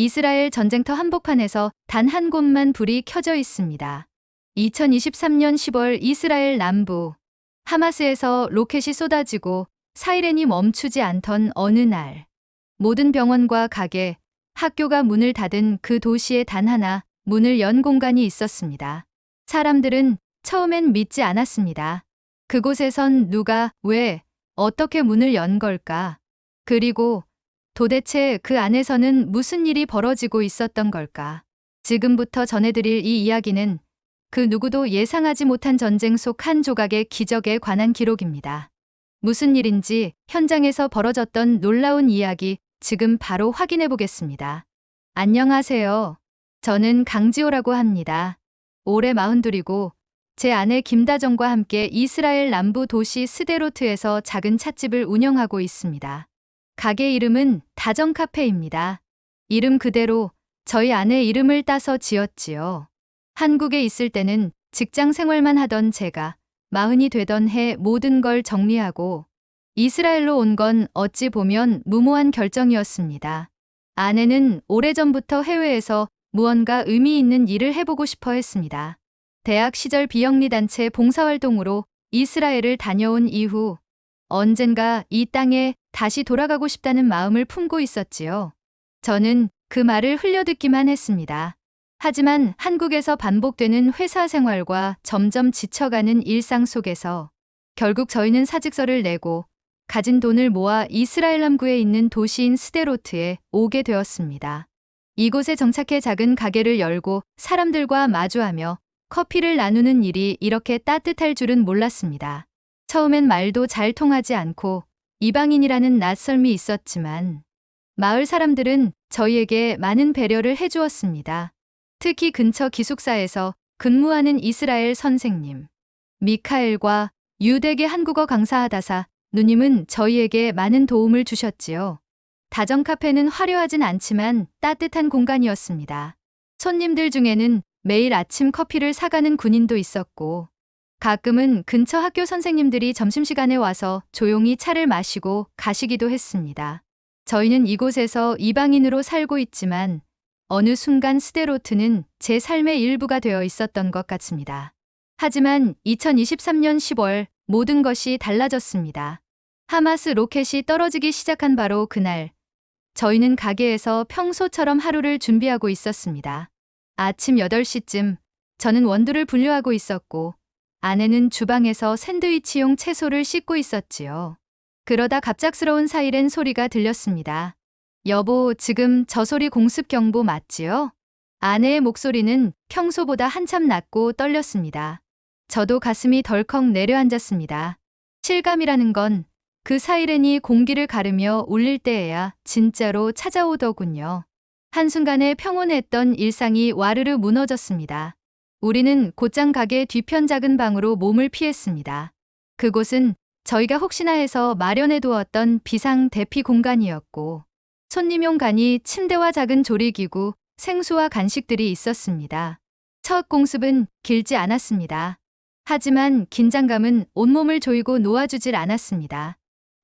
이스라엘 전쟁터 한복판에서 단 한 곳만 불이 켜져 있습니다. 2023년 10월 이스라엘 남부 하마스에서 로켓이 쏟아지고 사이렌이 멈추지 않던 어느 날, 모든 병원과 가게, 학교가 문을 닫은 그 도시에 단 하나 문을 연 공간이 있었습니다. 사람들은 처음엔 믿지 않았습니다. 그곳에선 누가, 왜, 어떻게 문을 연 걸까? 그리고 도대체 그 안에서는 무슨 일이 벌어지고 있었던 걸까? 지금부터 전해드릴 이 이야기는 그 누구도 예상하지 못한 전쟁 속 한 조각의 기적에 관한 기록입니다. 무슨 일인지 현장에서 벌어졌던 놀라운 이야기 지금 바로 확인해 보겠습니다. 안녕하세요. 저는 강지호라고 합니다. 올해 42이고 제 아내 김다정과 함께 이스라엘 남부 도시 스데로트에서 작은 찻집을 운영하고 있습니다. 가게 이름은 다정 카페입니다. 이름 그대로 저희 아내 이름을 따서 지었지요. 한국에 있을 때는 직장 생활만 하던 제가 40이 되던 해 모든 걸 정리하고 이스라엘로 온 건 어찌 보면 무모한 결정이었습니다. 아내는 오래전부터 해외에서 무언가 의미 있는 일을 해보고 싶어 했습니다. 대학 시절 비영리단체 봉사활동으로 이스라엘을 다녀온 이후 언젠가 이 땅에 다시 돌아가고 싶다는 마음을 품고 있었지요. 저는 그 말을 흘려듣기만 했습니다. 하지만 한국에서 반복되는 회사 생활과 점점 지쳐가는 일상 속에서 결국 저희는 사직서를 내고 가진 돈을 모아 이스라엘 남부에 있는 도시인 스데로트에 오게 되었습니다. 이곳에 정착해 작은 가게를 열고 사람들과 마주하며 커피를 나누는 일이 이렇게 따뜻할 줄은 몰랐습니다. 처음엔 말도 잘 통하지 않고 이방인이라는 낯설미 있었지만 마을 사람들은 저희에게 많은 배려를 해주었습니다. 특히 근처 기숙사에서 근무하는 이스라엘 선생님, 미카엘과 유대계 한국어 강사하다사 누님은 저희에게 많은 도움을 주셨지요. 다정 카페는 화려하진 않지만 따뜻한 공간이었습니다. 손님들 중에는 매일 아침 커피를 사가는 군인도 있었고 가끔은 근처 학교 선생님들이 점심시간에 와서 조용히 차를 마시고 가시기도 했습니다. 저희는 이곳에서 이방인으로 살고 있지만 어느 순간 스데로트는 제 삶의 일부가 되어 있었던 것 같습니다. 하지만 2023년 10월 모든 것이 달라졌습니다. 하마스 로켓이 떨어지기 시작한 바로 그날, 저희는 가게에서 평소처럼 하루를 준비하고 있었습니다. 아침 8시쯤 저는 원두를 분류하고 있었고 아내는 주방에서 샌드위치용 채소를 씻고 있었지요. 그러다 갑작스러운 사이렌 소리가 들렸습니다. 여보, 지금 저 소리 공습 경보 맞지요? 아내의 목소리는 평소보다 한참 낮고 떨렸습니다. 저도 가슴이 덜컥 내려앉았습니다. 실감이라는 건 그 사이렌이 공기를 가르며 울릴 때에야 진짜로 찾아오더군요. 한순간에 평온했던 일상이 와르르 무너졌습니다. 우리는 곧장 가게 뒤편 작은 방으로 몸을 피했습니다. 그곳은 저희가 혹시나 해서 마련해 두었던 비상 대피 공간이었고 손님용 간이 침대와 작은 조리기구, 생수와 간식들이 있었습니다. 첫 공습은 길지 않았습니다. 하지만 긴장감은 온몸을 조이고 놓아주질 않았습니다.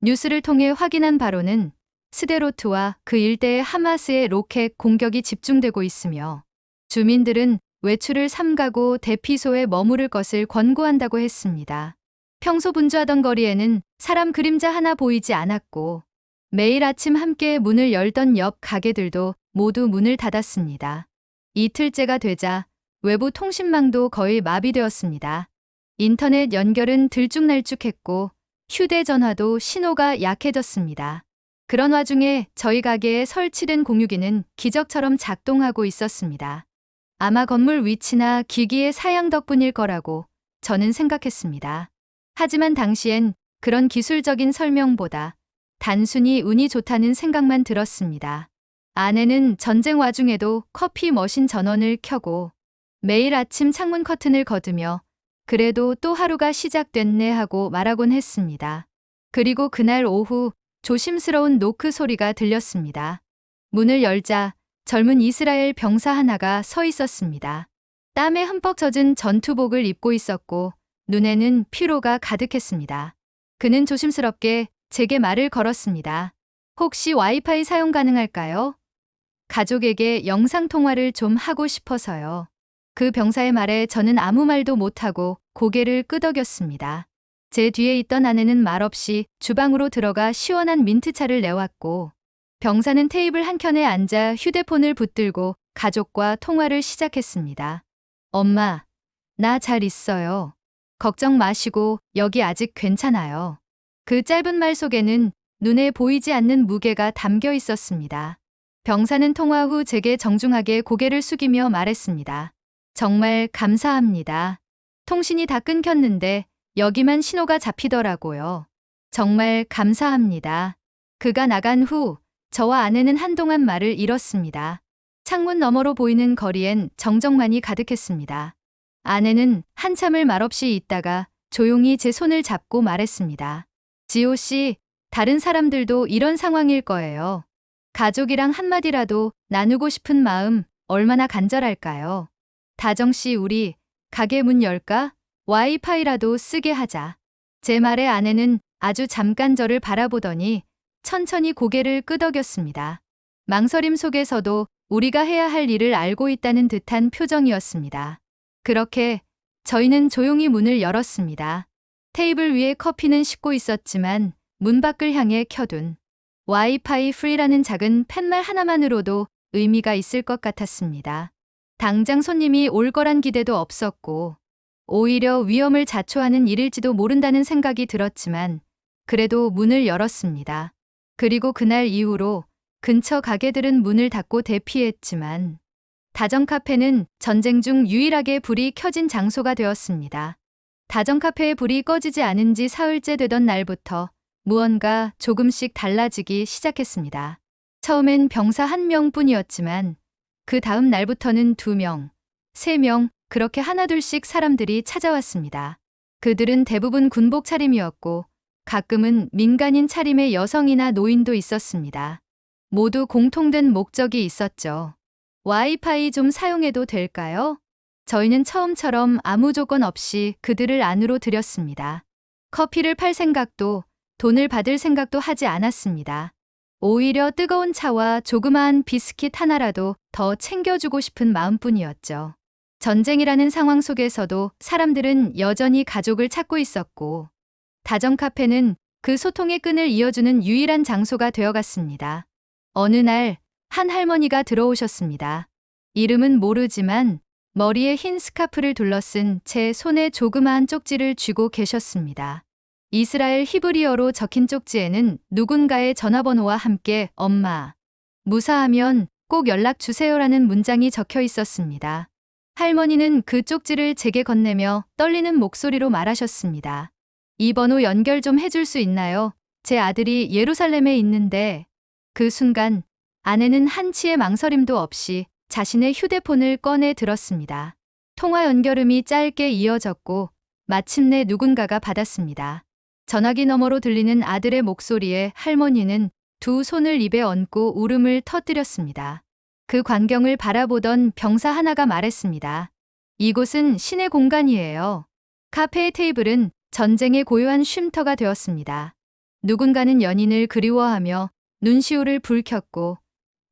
뉴스를 통해 확인한 바로는 스데로트와 그 일대의 하마스의 로켓 공격이 집중되고 있으며 주민들은 외출을 삼가고 대피소에 머무를 것을 권고한다고 했습니다. 평소 분주하던 거리에는 사람 그림자 하나 보이지 않았고 매일 아침 함께 문을 열던 옆 가게들도 모두 문을 닫았습니다. 이틀째가 되자 외부 통신망도 거의 마비되었습니다. 인터넷 연결은 들쭉날쭉했고 휴대전화도 신호가 약해졌습니다. 그런 와중에 저희 가게에 설치된 공유기는 기적처럼 작동하고 있었습니다. 아마 건물 위치나 기기의 사양 덕분일 거라고 저는 생각했습니다. 하지만 당시엔 그런 기술적인 설명보다 단순히 운이 좋다는 생각만 들었습니다. 아내는 전쟁 와중에도 커피 머신 전원을 켜고 매일 아침 창문 커튼을 걷으며 그래도 또 하루가 시작됐네 하고 말하곤 했습니다. 그리고 그날 오후 조심스러운 노크 소리가 들렸습니다. 문을 열자 젊은 이스라엘 병사 하나가 서 있었습니다. 땀에 흠뻑 젖은 전투복을 입고 있었고 눈에는 피로가 가득했습니다. 그는 조심스럽게 제게 말을 걸었습니다. 혹시 와이파이 사용 가능할까요? 가족에게 영상통화를 좀 하고 싶어서요. 그 병사의 말에 저는 아무 말도 못하고 고개를 끄덕였습니다. 제 뒤에 있던 아내는 말없이 주방으로 들어가 시원한 민트차를 내왔고, 병사는 테이블 한켠에 앉아 휴대폰을 붙들고 가족과 통화를 시작했습니다. 엄마, 나 잘 있어요. 걱정 마시고 여기 아직 괜찮아요. 그 짧은 말 속에는 눈에 보이지 않는 무게가 담겨 있었습니다. 병사는 통화 후 제게 정중하게 고개를 숙이며 말했습니다. 정말 감사합니다. 통신이 다 끊겼는데 여기만 신호가 잡히더라고요. 정말 감사합니다. 그가 나간 후 저와 아내는 한동안 말을 잃었습니다. 창문 너머로 보이는 거리엔 정적만이 가득했습니다. 아내는 한참을 말없이 있다가 조용히 제 손을 잡고 말했습니다. 지호 씨, 다른 사람들도 이런 상황일 거예요. 가족이랑 한마디라도 나누고 싶은 마음 얼마나 간절할까요? 다정 씨, 우리 가게 문 열까? 와이파이라도 쓰게 하자. 제 말에 아내는 아주 잠깐 저를 바라보더니 천천히 고개를 끄덕였습니다. 망설임 속에서도 우리가 해야 할 일을 알고 있다는 듯한 표정이었습니다. 그렇게 저희는 조용히 문을 열었습니다. 테이블 위에 커피는 식고 있었지만 문 밖을 향해 켜둔 와이파이 프리라는 작은 팻말 하나만으로도 의미가 있을 것 같았습니다. 당장 손님이 올 거란 기대도 없었고, 오히려 위험을 자초하는 일일지도 모른다는 생각이 들었지만 그래도 문을 열었습니다. 그리고 그날 이후로 근처 가게들은 문을 닫고 대피했지만 다정 카페는 전쟁 중 유일하게 불이 켜진 장소가 되었습니다. 다정 카페의 불이 꺼지지 않은 지 사흘째 되던 날부터 무언가 조금씩 달라지기 시작했습니다. 처음엔 병사 1명뿐이었지만 그 다음 날부터는 2명, 3명, 그렇게 하나둘씩 사람들이 찾아왔습니다. 그들은 대부분 군복 차림이었고 가끔은 민간인 차림의 여성이나 노인도 있었습니다. 모두 공통된 목적이 있었죠. 와이파이 좀 사용해도 될까요? 저희는 처음처럼 아무 조건 없이 그들을 안으로 들였습니다. 커피를 팔 생각도 돈을 받을 생각도 하지 않았습니다. 오히려 뜨거운 차와 조그마한 비스킷 하나라도 더 챙겨주고 싶은 마음뿐이었죠. 전쟁이라는 상황 속에서도 사람들은 여전히 가족을 찾고 있었고, 다정 카페는 그 소통의 끈을 이어주는 유일한 장소가 되어갔습니다. 어느 날 한 할머니가 들어오셨습니다. 이름은 모르지만 머리에 흰 스카프를 둘러쓴 제 손에 조그마한 쪽지를 쥐고 계셨습니다. 이스라엘 히브리어로 적힌 쪽지에는 누군가의 전화번호와 함께 엄마, 무사하면 꼭 연락 주세요라는 문장이 적혀 있었습니다. 할머니는 그 쪽지를 제게 건네며 떨리는 목소리로 말하셨습니다. 이 번호 연결 좀 해줄 수 있나요? 제 아들이 예루살렘에 있는데. 그 순간 아내는 한치의 망설임도 없이 자신의 휴대폰을 꺼내 들었습니다. 통화 연결음이 짧게 이어졌고 마침내 누군가가 받았습니다. 전화기 너머로 들리는 아들의 목소리에 할머니는 두 손을 입에 얹고 울음을 터뜨렸습니다. 그 광경을 바라보던 병사 하나가 말했습니다. 이곳은 신의 공간이에요. 카페의 테이블은 전쟁의 고요한 쉼터가 되었습니다. 누군가는 연인을 그리워하며 눈시울을 붉혔고,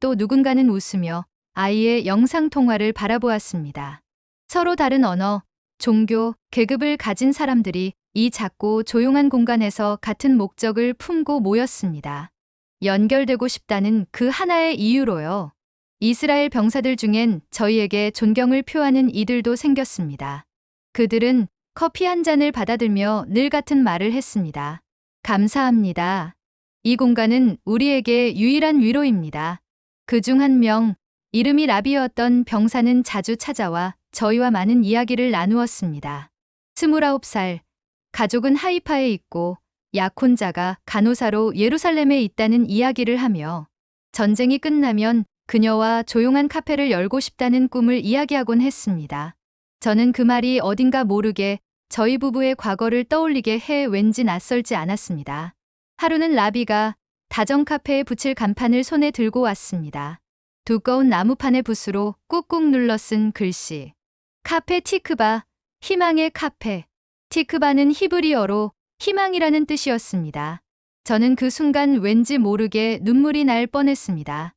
또 누군가는 웃으며 아이의 영상통화를 바라보았습니다. 서로 다른 언어, 종교, 계급을 가진 사람들이 이 작고 조용한 공간에서 같은 목적을 품고 모였습니다. 연결되고 싶다는 그 하나의 이유로요. 이스라엘 병사들 중엔 저희에게 존경을 표하는 이들도 생겼습니다. 그들은 커피 한 잔을 받아들며 늘 같은 말을 했습니다. 감사합니다. 이 공간은 우리에게 유일한 위로입니다. 그중 한 명, 이름이 라비였던 병사는 자주 찾아와 저희와 많은 이야기를 나누었습니다. 29살, 가족은 하이파에 있고 약혼자가 간호사로 예루살렘에 있다는 이야기를 하며 전쟁이 끝나면 그녀와 조용한 카페를 열고 싶다는 꿈을 이야기하곤 했습니다. 저는 그 말이 어딘가 모르게 저희 부부의 과거를 떠올리게 해 왠지 낯설지 않았습니다. 하루는 라비가 다정 카페에 붙일 간판을 손에 들고 왔습니다. 두꺼운 나무판의 붓으로 꾹꾹 눌러 쓴 글씨. 카페 티크바, 희망의 카페. 티크바는 히브리어로 희망이라는 뜻이었습니다. 저는 그 순간 왠지 모르게 눈물이 날 뻔했습니다.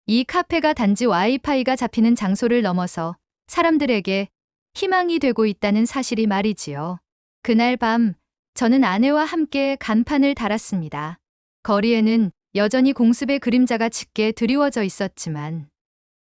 이 카페가 단지 와이파이가 잡히는 장소를 넘어서 사람들에게 희망이 되고 있다는 사실이 말이지요. 그날 밤 저는 아내와 함께 간판을 달았습니다. 거리에는 여전히 공습의 그림자가 짙게 드리워져 있었지만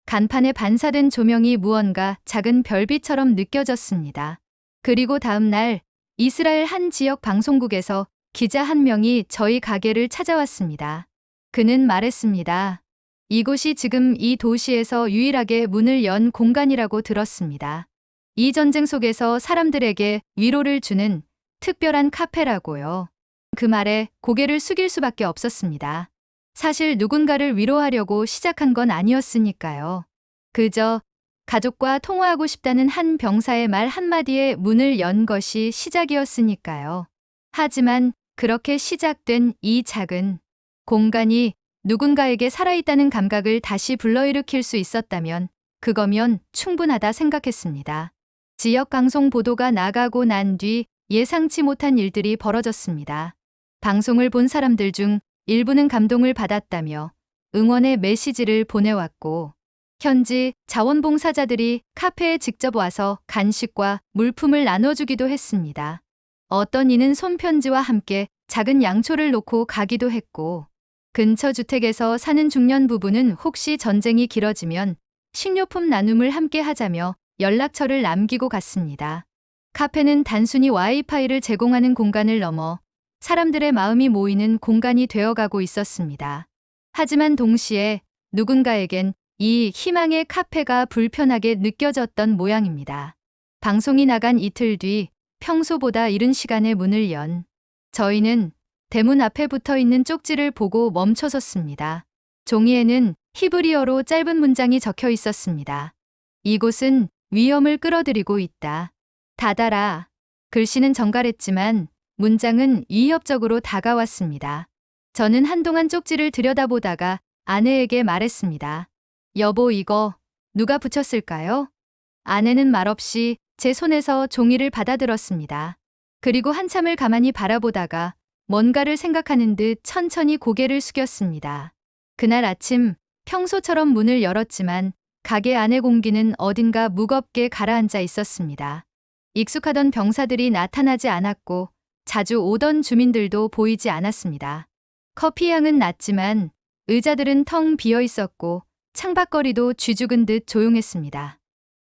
간판에 반사된 조명이 무언가 작은 별빛처럼 느껴졌습니다. 그리고 다음 날 이스라엘 한 지역 방송국에서 기자 한 명이 저희 가게를 찾아왔습니다. 그는 말했습니다. 이곳이 지금 이 도시에서 유일하게 문을 연 공간이라고 들었습니다. 이 전쟁 속에서 사람들에게 위로를 주는 특별한 카페라고요. 그 말에 고개를 숙일 수밖에 없었습니다. 사실 누군가를 위로하려고 시작한 건 아니었으니까요. 그저 가족과 통화하고 싶다는 한 병사의 말 한마디에 문을 연 것이 시작이었으니까요. 하지만 그렇게 시작된 이 작은 공간이 누군가에게 살아있다는 감각을 다시 불러일으킬 수 있었다면 그거면 충분하다 생각했습니다. 지역 방송 보도가 나가고 난 뒤 예상치 못한 일들이 벌어졌습니다. 방송을 본 사람들 중 일부는 감동을 받았다며 응원의 메시지를 보내왔고 현지 자원봉사자들이 카페에 직접 와서 간식과 물품을 나눠주기도 했습니다. 어떤 이는 손편지와 함께 작은 양초를 놓고 가기도 했고 근처 주택에서 사는 중년 부부는 혹시 전쟁이 길어지면 식료품 나눔을 함께 하자며 연락처를 남기고 갔습니다. 카페는 단순히 와이파이를 제공하는 공간을 넘어 사람들의 마음이 모이는 공간이 되어가고 있었습니다. 하지만 동시에 누군가에겐 이 희망의 카페가 불편하게 느껴졌던 모양입니다. 방송이 나간 이틀 뒤 평소보다 이른 시간에 문을 연 저희는 대문 앞에 붙어 있는 쪽지를 보고 멈춰섰습니다. 종이에는 히브리어로 짧은 문장이 적혀 있었습니다. 이곳은 위험을 끌어들이고 있다. 닫아라. 글씨는 정갈했지만 문장은 위협적으로 다가왔습니다. 저는 한동안 쪽지를 들여다보다가 아내에게 말했습니다. 여보, 이거 누가 붙였을까요? 아내는 말없이 제 손에서 종이를 받아들었습니다. 그리고 한참을 가만히 바라보다가 뭔가를 생각하는 듯 천천히 고개를 숙였습니다. 그날 아침 평소처럼 문을 열었지만 가게 안의 공기는 어딘가 무겁게 가라앉아 있었습니다. 익숙하던 병사들이 나타나지 않았고 자주 오던 주민들도 보이지 않았습니다. 커피 향은 났지만 의자들은 텅 비어 있었고 창밖거리도 쥐죽은 듯 조용했습니다.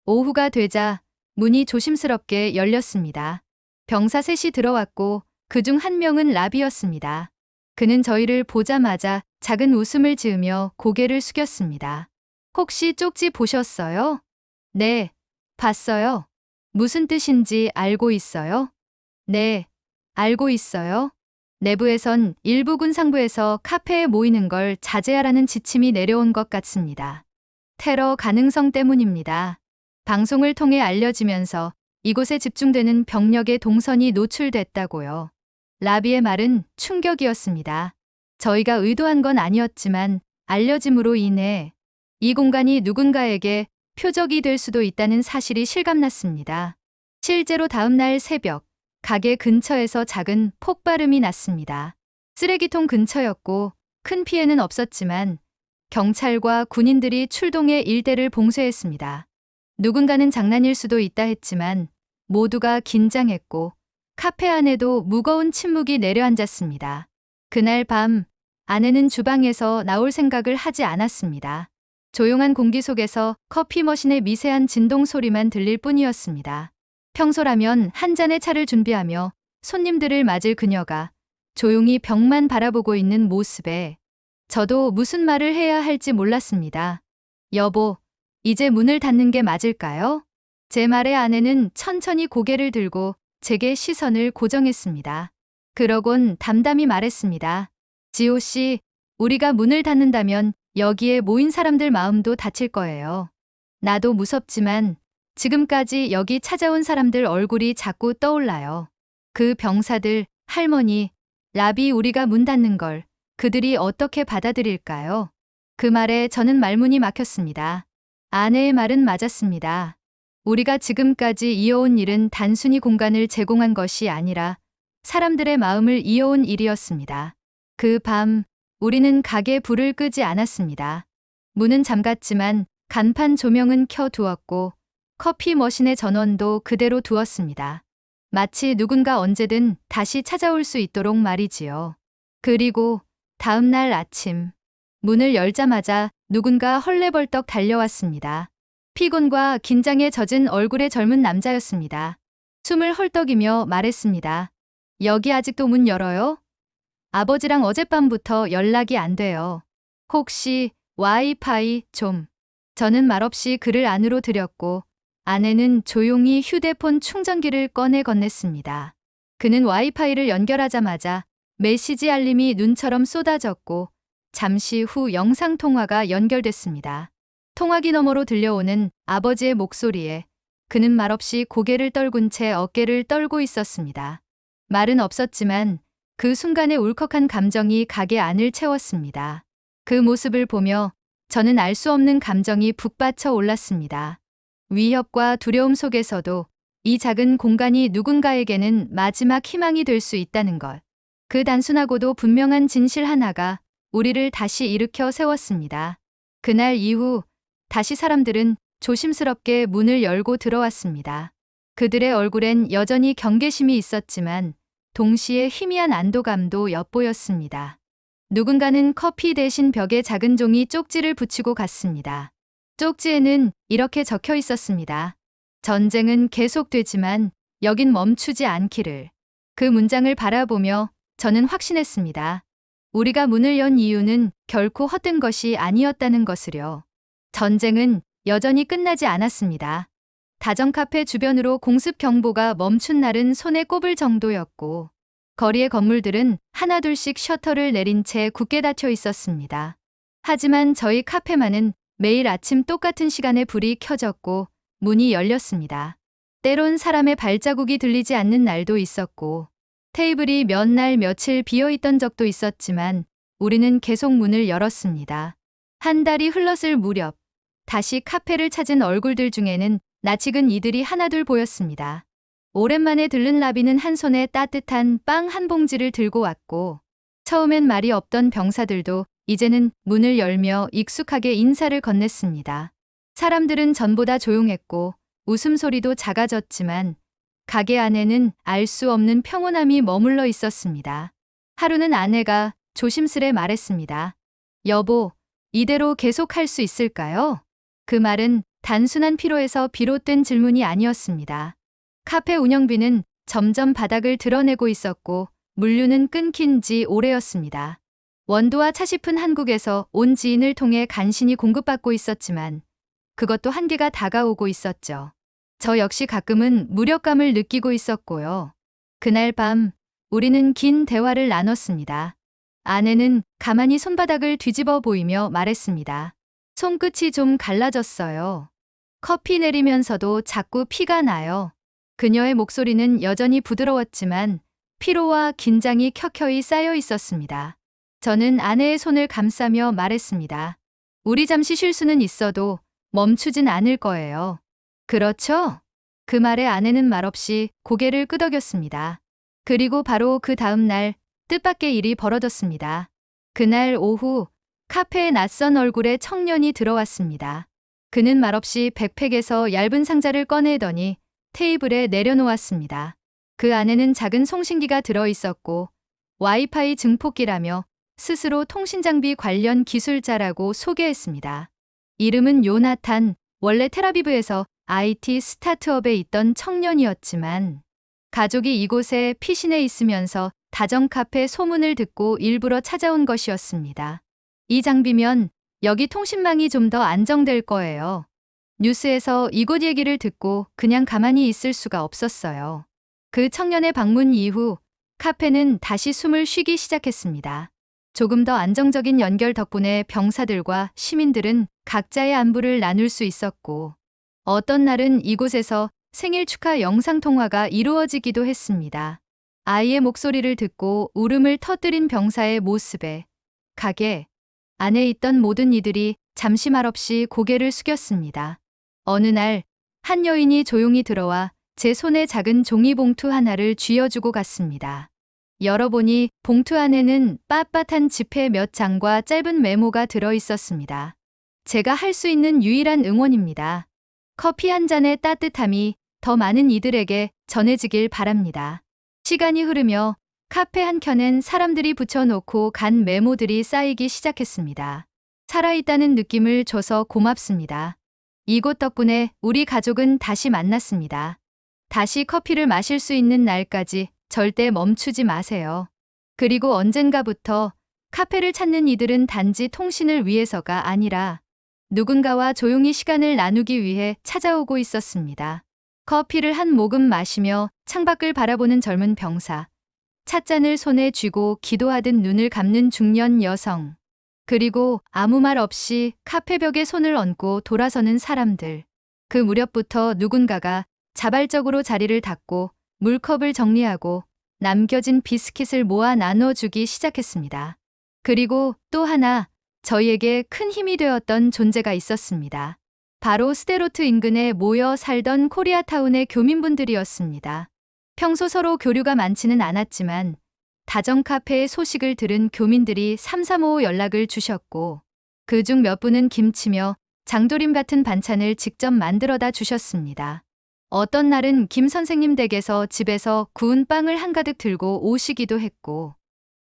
오후가 되자 문이 조심스럽게 열렸습니다. 병사 셋이 들어왔고 그중 한 명은 라비였습니다. 그는 저희를 보자마자 작은 웃음을 지으며 고개를 숙였습니다. 혹시 쪽지 보셨어요? 네, 봤어요. 무슨 뜻인지 알고 있어요? 네, 알고 있어요. 내부에선 일부 군상부에서 카페에 모이는 걸 자제하라는 지침이 내려온 것 같습니다. 테러 가능성 때문입니다. 방송을 통해 알려지면서 이곳에 집중되는 병력의 동선이 노출됐다고요. 라비의 말은 충격이었습니다. 저희가 의도한 건 아니었지만 알려짐으로 인해 이 공간이 누군가에게 표적이 될 수도 있다는 사실이 실감났습니다. 실제로 다음 날 새벽 가게 근처에서 작은 폭발음이 났습니다. 쓰레기통 근처였고 큰 피해는 없었지만 경찰과 군인들이 출동해 일대를 봉쇄했습니다. 누군가는 장난일 수도 있다 했지만 모두가 긴장했고 카페 안에도 무거운 침묵이 내려앉았습니다. 그날 밤 아내는 주방에서 나올 생각을 하지 않았습니다. 조용한 공기 속에서 커피 머신의 미세한 진동 소리만 들릴 뿐이었습니다. 평소라면 한 잔의 차를 준비하며 손님들을 맞을 그녀가 조용히 벽만 바라보고 있는 모습에 저도 무슨 말을 해야 할지 몰랐습니다. 여보, 이제 문을 닫는 게 맞을까요? 제 말에 아내는 천천히 고개를 들고 제게 시선을 고정했습니다. 그러곤 담담히 말했습니다. 지호 씨, 우리가 문을 닫는다면 여기에 모인 사람들 마음도 다칠 거예요. 나도 무섭지만 지금까지 여기 찾아온 사람들 얼굴이 자꾸 떠올라요. 그 병사들, 할머니, 라비, 우리가 문 닫는 걸 그들이 어떻게 받아들일까요? 그 말에 저는 말문이 막혔습니다. 아내의 말은 맞았습니다. 우리가 지금까지 이어온 일은 단순히 공간을 제공한 것이 아니라 사람들의 마음을 이어온 일이었습니다. 그 밤 우리는 가게 불을 끄지 않았습니다. 문은 잠갔지만 간판 조명은 켜두었고 커피 머신의 전원도 그대로 두었습니다. 마치 누군가 언제든 다시 찾아올 수 있도록 말이지요. 그리고 다음 날 아침, 문을 열자마자 누군가 헐레벌떡 달려왔습니다. 피곤과 긴장에 젖은 얼굴의 젊은 남자였습니다. 숨을 헐떡이며 말했습니다. 여기 아직도 문 열어요? 아버지랑 어젯밤부터 연락이 안 돼요. 혹시 와이파이 좀. 저는 말없이 그를 안으로 들였고 아내는 조용히 휴대폰 충전기를 꺼내 건넸습니다. 그는 와이파이를 연결하자마자 메시지 알림이 눈처럼 쏟아졌고 잠시 후 영상통화가 연결됐습니다. 통화기 너머로 들려오는 아버지의 목소리에 그는 말없이 고개를 떨군 채 어깨를 떨고 있었습니다. 말은 없었지만 그 순간의 울컥한 감정이 가게 안을 채웠습니다. 그 모습을 보며 저는 알 수 없는 감정이 북받쳐 올랐습니다. 위협과 두려움 속에서도 이 작은 공간이 누군가에게는 마지막 희망이 될 수 있다는 것. 그 단순하고도 분명한 진실 하나가 우리를 다시 일으켜 세웠습니다. 그날 이후 다시 사람들은 조심스럽게 문을 열고 들어왔습니다. 그들의 얼굴엔 여전히 경계심이 있었지만 동시에 희미한 안도감도 엿보였습니다. 누군가는 커피 대신 벽에 작은 종이 쪽지를 붙이고 갔습니다. 쪽지에는 이렇게 적혀 있었습니다. 전쟁은 계속되지만 여긴 멈추지 않기를. 그 문장을 바라보며 저는 확신했습니다. 우리가 문을 연 이유는 결코 헛된 것이 아니었다는 것을요. 전쟁은 여전히 끝나지 않았습니다. 다정카페 주변으로 공습 경보가 멈춘 날은 손에 꼽을 정도였고 거리의 건물들은 하나둘씩 셔터를 내린 채 굳게 닫혀 있었습니다. 하지만 저희 카페만은 매일 아침 똑같은 시간에 불이 켜졌고 문이 열렸습니다. 때론 사람의 발자국이 들리지 않는 날도 있었고 테이블이 몇 날 며칠 비어있던 적도 있었지만 우리는 계속 문을 열었습니다. 한 달이 흘렀을 무렵 다시 카페를 찾은 얼굴들 중에는 낯익은 이들이 하나둘 보였습니다. 오랜만에 들른 라비는 한 손에 따뜻한 빵 한 봉지를 들고 왔고 처음엔 말이 없던 병사들도 이제는 문을 열며 익숙하게 인사를 건넸습니다. 사람들은 전보다 조용했고 웃음소리도 작아졌지만 가게 안에는 알 수 없는 평온함이 머물러 있었습니다. 하루는 아내가 조심스레 말했습니다. 여보, 이대로 계속할 수 있을까요? 그 말은 단순한 피로에서 비롯된 질문이 아니었습니다. 카페 운영비는 점점 바닥을 드러내고 있었고 물류는 끊긴 지 오래였습니다. 원두와 차식은 한국에서 온 지인을 통해 간신히 공급받고 있었지만 그것도 한계가 다가오고 있었죠. 저 역시 가끔은 무력감을 느끼고 있었고요. 그날 밤 우리는 긴 대화를 나눴습니다. 아내는 가만히 손바닥을 뒤집어 보이며 말했습니다. 손끝이 좀 갈라졌어요. 커피 내리면서도 자꾸 피가 나요. 그녀의 목소리는 여전히 부드러웠지만 피로와 긴장이 켜켜이 쌓여 있었습니다. 저는 아내의 손을 감싸며 말했습니다. 우리 잠시 쉴 수는 있어도 멈추진 않을 거예요. 그렇죠? 그 말에 아내는 말없이 고개를 끄덕였습니다. 그리고 바로 그 다음 날 뜻밖의 일이 벌어졌습니다. 그날 오후 카페에 낯선 얼굴의 청년이 들어왔습니다. 그는 말없이 백팩에서 얇은 상자를 꺼내더니 테이블에 내려놓았습니다. 그 안에는 작은 송신기가 들어있었고 와이파이 증폭기라며 스스로 통신장비 관련 기술자라고 소개했습니다. 이름은 요나탄, 원래 텔아비브에서 IT 스타트업에 있던 청년이었지만 가족이 이곳에 피신해 있으면서 다정카페 소문을 듣고 일부러 찾아온 것이었습니다. 이 장비면 여기 통신망이 좀 더 안정될 거예요. 뉴스에서 이곳 얘기를 듣고 그냥 가만히 있을 수가 없었어요. 그 청년의 방문 이후 카페는 다시 숨을 쉬기 시작했습니다. 조금 더 안정적인 연결 덕분에 병사들과 시민들은 각자의 안부를 나눌 수 있었고 어떤 날은 이곳에서 생일 축하 영상통화가 이루어지기도 했습니다. 아이의 목소리를 듣고 울음을 터뜨린 병사의 모습에 가게 안에 있던 모든 이들이 잠시 말없이 고개를 숙였습니다. 어느 날 한 여인이 조용히 들어와 제 손에 작은 종이봉투 하나를 쥐어주고 갔습니다. 열어보니 봉투 안에는 빳빳한 지폐 몇 장과 짧은 메모가 들어 있었습니다. 제가 할 수 있는 유일한 응원입니다. 커피 한 잔의 따뜻함이 더 많은 이들에게 전해지길 바랍니다. 시간이 흐르며 카페 한 켠엔 사람들이 붙여놓고 간 메모들이 쌓이기 시작했습니다. 살아있다는 느낌을 줘서 고맙습니다. 이곳 덕분에 우리 가족은 다시 만났습니다. 다시 커피를 마실 수 있는 날까지 절대 멈추지 마세요. 그리고 언젠가부터 카페를 찾는 이들은 단지 통신을 위해서가 아니라 누군가와 조용히 시간을 나누기 위해 찾아오고 있었습니다. 커피를 한 모금 마시며 창밖을 바라보는 젊은 병사, 찻잔을 손에 쥐고 기도하듯 눈을 감는 중년 여성, 그리고 아무 말 없이 카페벽에 손을 얹고 돌아서는 사람들. 그 무렵부터 누군가가 자발적으로 자리를 닦고 물컵을 정리하고 남겨진 비스킷을 모아 나눠주기 시작했습니다. 그리고 또 하나 저희에게 큰 힘이 되었던 존재가 있었습니다. 바로 스데로트 인근에 모여 살던 코리아타운의 교민분들이었습니다. 평소 서로 교류가 많지는 않았지만 다정 카페의 소식을 들은 교민들이 삼삼오오 연락을 주셨고 그중 몇 분은 김치며 장조림 같은 반찬을 직접 만들어다 주셨습니다. 어떤 날은 김 선생님 댁에서 집에서 구운 빵을 한가득 들고 오시기도 했고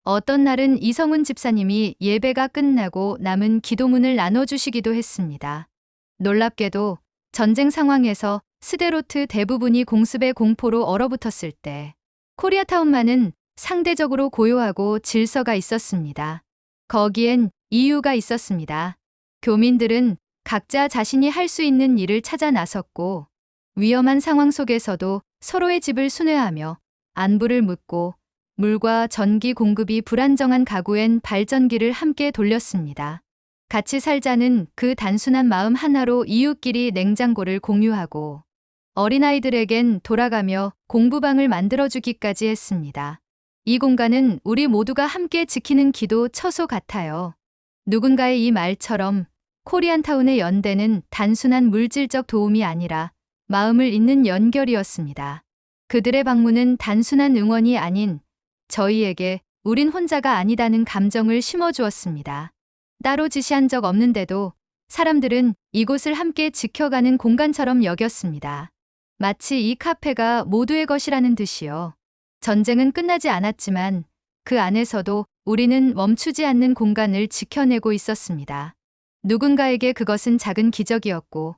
어떤 날은 이성훈 집사님이 예배가 끝나고 남은 기도문을 나눠주시기도 했습니다. 놀랍게도 전쟁 상황에서 스데로트 대부분이 공습의 공포로 얼어붙었을 때 코리아타운만은 상대적으로 고요하고 질서가 있었습니다. 거기엔 이유가 있었습니다. 교민들은 각자 자신이 할 수 있는 일을 찾아 나섰고 위험한 상황 속에서도 서로의 집을 순회하며 안부를 묻고 물과 전기 공급이 불안정한 가구엔 발전기를 함께 돌렸습니다. 같이 살자는 그 단순한 마음 하나로 이웃끼리 냉장고를 공유하고 어린아이들에겐 돌아가며 공부방을 만들어주기까지 했습니다. 이 공간은 우리 모두가 함께 지키는 기도 처소 같아요. 누군가의 이 말처럼 코리안타운의 연대는 단순한 물질적 도움이 아니라 마음을 잇는 연결이었습니다. 그들의 방문은 단순한 응원이 아닌 저희에게 우린 혼자가 아니다는 감정을 심어주었습니다. 따로 지시한 적 없는데도 사람들은 이곳을 함께 지켜가는 공간처럼 여겼습니다. 마치 이 카페가 모두의 것이라는 듯이요. 전쟁은 끝나지 않았지만 그 안에서도 우리는 멈추지 않는 공간을 지켜내고 있었습니다. 누군가에게 그것은 작은 기적이었고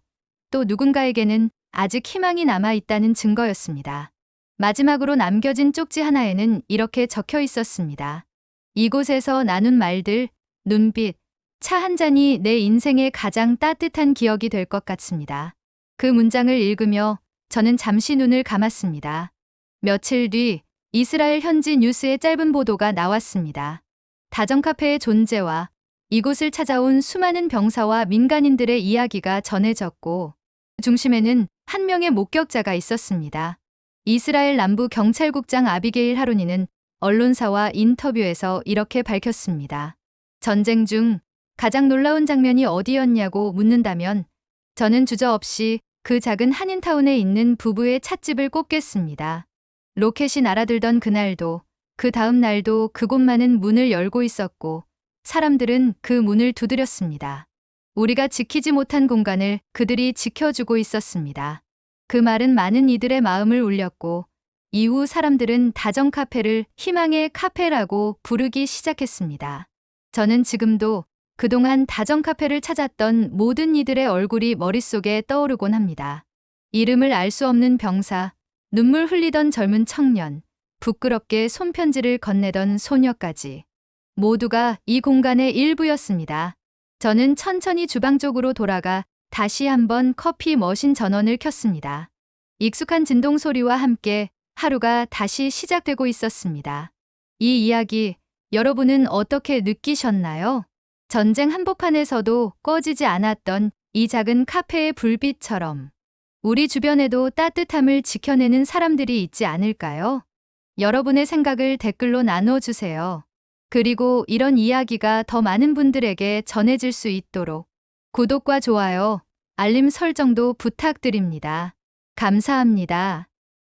또 누군가에게는 아직 희망이 남아있다는 증거였습니다. 마지막으로 남겨진 쪽지 하나에는 이렇게 적혀 있었습니다. 이곳에서 나눈 말들, 눈빛, 차 한 잔이 내 인생의 가장 따뜻한 기억이 될 것 같습니다. 그 문장을 읽으며 저는 잠시 눈을 감았습니다. 며칠 뒤 이스라엘 현지 뉴스의 짧은 보도가 나왔습니다. 다정카페의 존재와 이곳을 찾아온 수많은 병사와 민간인들의 이야기가 전해졌고 그 중심에는 한 명의 목격자가 있었습니다. 이스라엘 남부 경찰국장 아비게일 하루니는 언론사와 인터뷰에서 이렇게 밝혔습니다. 전쟁 중 가장 놀라운 장면이 어디였냐고 묻는다면 저는 주저없이 그 작은 한인타운에 있는 부부의 찻집을 꼽겠습니다. 로켓이 날아들던 그날도 그 다음 날도 그곳만은 문을 열고 있었고 사람들은 그 문을 두드렸습니다. 우리가 지키지 못한 공간을 그들이 지켜주고 있었습니다. 그 말은 많은 이들의 마음을 울렸고 이후 사람들은 다정 카페를 희망의 카페라고 부르기 시작했습니다. 저는 지금도 그동안 다정 카페를 찾았던 모든 이들의 얼굴이 머릿속에 떠오르곤 합니다. 이름을 알 수 없는 병사, 눈물 흘리던 젊은 청년, 부끄럽게 손편지를 건네던 소녀까지 모두가 이 공간의 일부였습니다. 저는 천천히 주방 쪽으로 돌아가 다시 한번 커피 머신 전원을 켰습니다. 익숙한 진동 소리와 함께 하루가 다시 시작되고 있었습니다. 이 이야기 여러분은 어떻게 느끼셨나요? 전쟁 한복판에서도 꺼지지 않았던 이 작은 카페의 불빛처럼 우리 주변에도 따뜻함을 지켜내는 사람들이 있지 않을까요? 여러분의 생각을 댓글로 나눠주세요. 그리고 이런 이야기가 더 많은 분들에게 전해질 수 있도록 구독과 좋아요, 알림 설정도 부탁드립니다. 감사합니다.